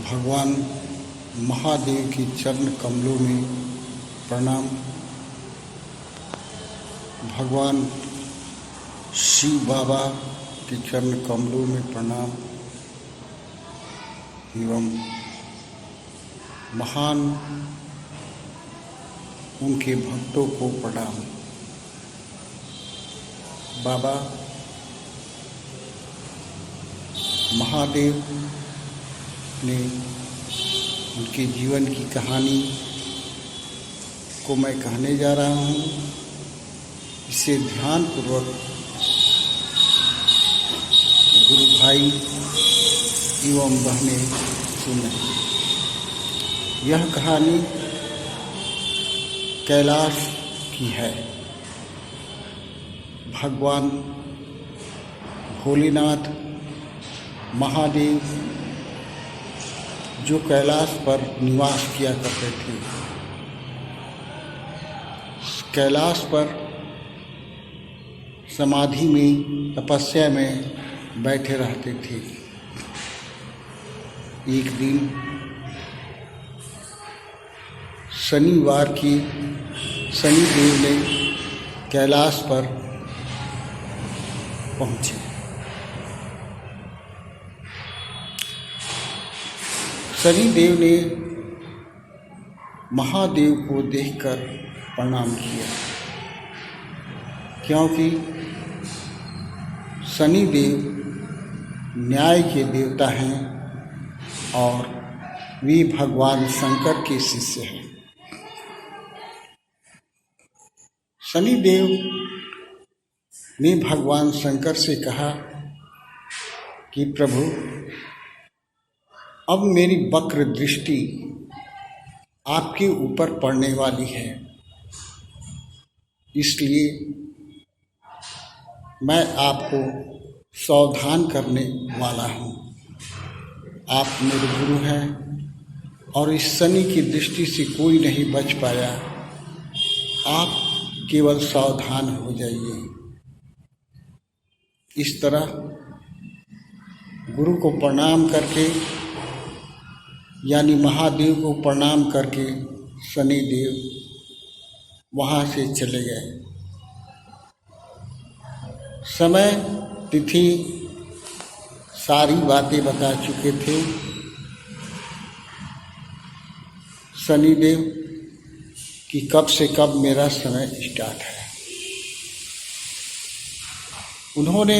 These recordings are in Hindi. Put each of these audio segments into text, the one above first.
भगवान महादेव के चरण कमलों में प्रणाम। भगवान शिव बाबा के चरण कमलों में प्रणाम एवं महान उनके भक्तों को प्रणाम। बाबा महादेव ने उनके जीवन की कहानी को मैं कहने जा रहा हूँ। इसे ध्यानपूर्वक गुरु भाई एवं बहनें सुनें। यह कहानी कैलाश की है। भगवान भोलेनाथ महादेव जो कैलाश पर निवास किया करते थे, कैलाश पर समाधि में तपस्या में बैठे रहते थे। एक दिन शनिवार की शनिदेव ने कैलाश पर पहुँचे। शनिदेव ने महादेव को देखकर प्रणाम किया, क्योंकि शनिदेव न्याय के देवता हैं और वे भगवान शंकर के शिष्य हैं। शनिदेव ने भगवान शंकर से कहा कि प्रभु, अब मेरी वक्र दृष्टि आपके ऊपर पड़ने वाली है, इसलिए मैं आपको सावधान करने वाला हूँ। आप मेरे गुरु हैं और इस शनि की दृष्टि से कोई नहीं बच पाया। आप केवल सावधान हो जाइए। इस तरह गुरु को प्रणाम करके यानी महादेव को प्रणाम करके शनिदेव वहाँ से चले गए। समय तिथि सारी बातें बता चुके थे शनिदेव कि कब से कब मेरा समय स्टार्ट है। उन्होंने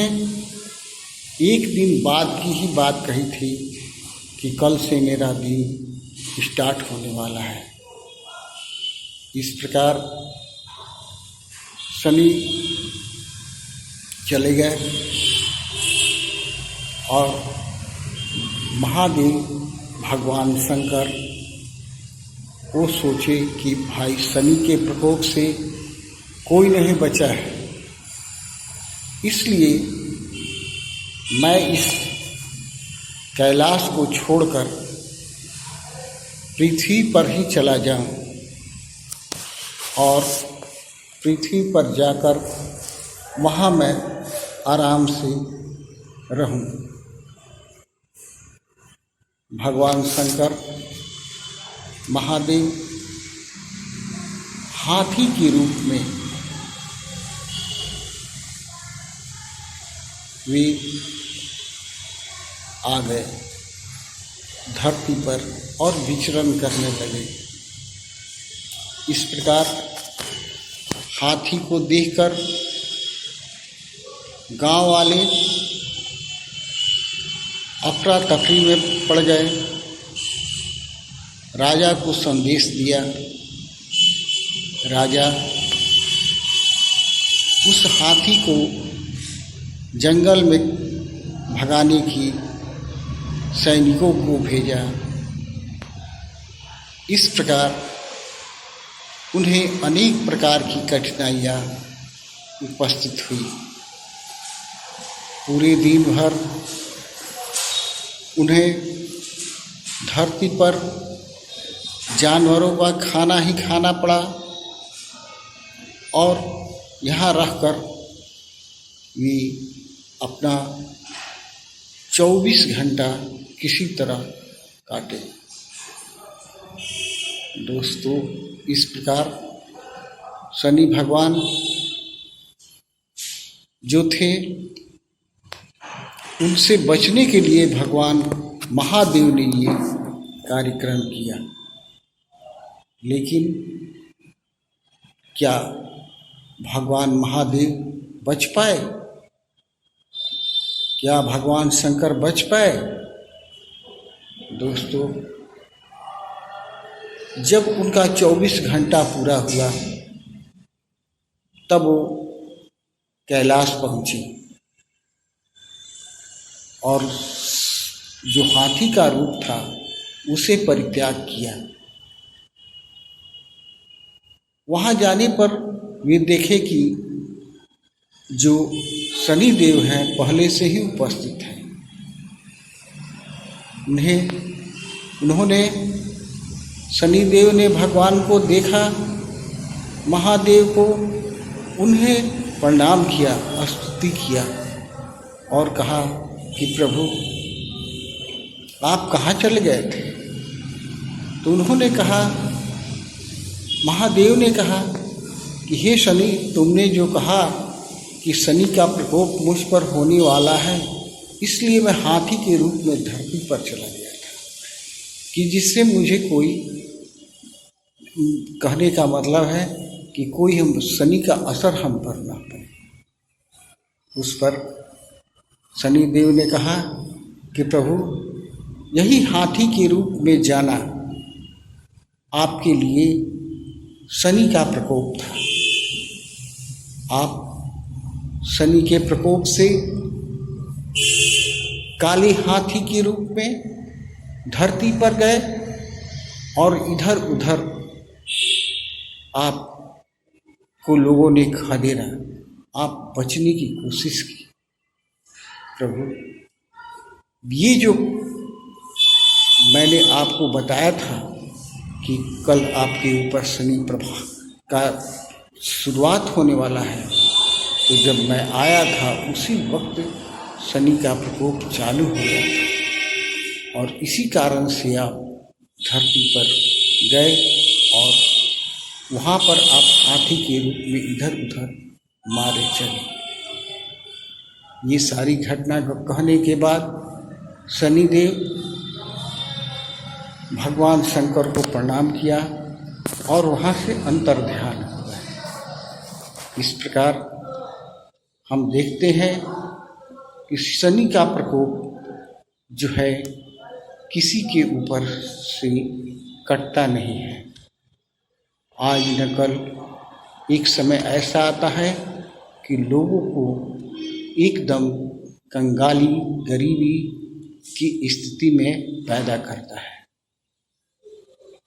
एक दिन बाद की ही बात कही थी कि कल से मेरा दिन स्टार्ट होने वाला है। इस प्रकार शनि चले गए और महादेव भगवान शंकर वो सोचे कि भाई शनि के प्रकोप से कोई नहीं बचा है, इसलिए मैं इस कैलाश को छोड़कर पृथ्वी पर ही चला जाऊं और पृथ्वी पर जाकर वहाँ मैं आराम से रहूं। भगवान शंकर महादेव हाथी के रूप में वे आ गए धरती पर और विचरण करने लगे। इस प्रकार हाथी को देखकर गांव वाले अफरा तफरी में पड़ गए। राजा को संदेश दिया। राजा उस हाथी को जंगल में भगाने की सैनिकों को भेजा। इस प्रकार उन्हें अनेक प्रकार की कठिनाइयाँ उपस्थित हुई। पूरे दिन भर उन्हें धरती पर जानवरों का खाना ही खाना पड़ा और यहाँ रहकर वे अपना 24 घंटा किसी तरह काटे। दोस्तों, इस प्रकार शनि भगवान जो थे, उनसे बचने के लिए भगवान महादेव ने ये कार्यक्रम किया। लेकिन क्या भगवान महादेव बच पाए? क्या भगवान शंकर बच पाए? दोस्तों, जब उनका 24 घंटा पूरा हुआ तब वो कैलाश पहुंचे और जो हाथी का रूप था उसे परित्याग किया। वहाँ जाने पर वे देखे कि जो शनि देव हैं पहले से ही उपस्थित हैं। उन्होंने शनि देव ने भगवान को देखा, महादेव को, उन्हें प्रणाम किया, स्तुति किया और कहा कि प्रभु आप कहाँ चले गए थे? तो उन्होंने कहा, महादेव ने कहा कि हे शनि, तुमने जो कहा कि शनि का प्रकोप मुझ पर होने वाला है, इसलिए मैं हाथी के रूप में धरती पर चला गया था कि जिससे मुझे कोई, कहने का मतलब है कि कोई हम शनि का असर हम पर ना पड़े। उस पर शनि देव ने कहा कि प्रभु, यही हाथी के रूप में जाना आपके लिए शनि का प्रकोप था। आप शनि के प्रकोप से काले हाथी के रूप में धरती पर गए और इधर उधर आपको लोगों ने खदेड़ा, आप बचने की कोशिश की। प्रभु, ये जो मैंने आपको बताया था कि कल आपके ऊपर शनि प्रभाव का शुरुआत होने वाला है, तो जब मैं आया था उसी वक्त शनि का प्रकोप चालू हो गया था और इसी कारण से आप धरती पर गए और वहाँ पर आप हाथी के रूप में इधर उधर मारे चले। ये सारी घटना को कहने के बाद शनिदेव भगवान शंकर को प्रणाम किया और वहाँ से अंतर्ध्यान हो गए। इस प्रकार हम देखते हैं कि शनि का प्रकोप जो है किसी के ऊपर से कटता नहीं है। आज न कल एक समय ऐसा आता है कि लोगों को एकदम कंगाली, गरीबी की स्थिति में पैदा करता है।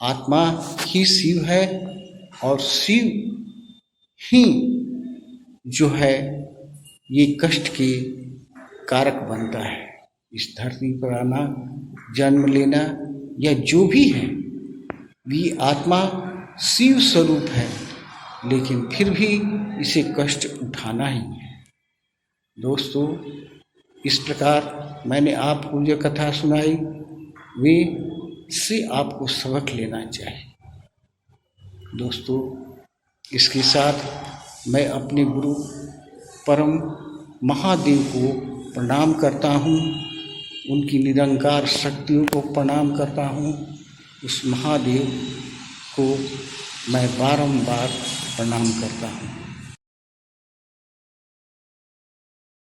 आत्मा ही शिव है और शिव ही जो है ये कष्ट के कारक बनता है। इस धरती पर आना, जन्म लेना या जो भी है, ये आत्मा शिव स्वरूप है, लेकिन फिर भी इसे कष्ट उठाना ही है। दोस्तों, इस प्रकार मैंने आपको जो कथा सुनाई, वे से आपको सबक लेना चाहिए। दोस्तों, इसके साथ मैं अपने गुरु परम महादेव को प्रणाम करता हूँ, उनकी निरंकार शक्तियों को प्रणाम करता हूँ। उस महादेव को मैं बारंबार प्रणाम करता हूँ।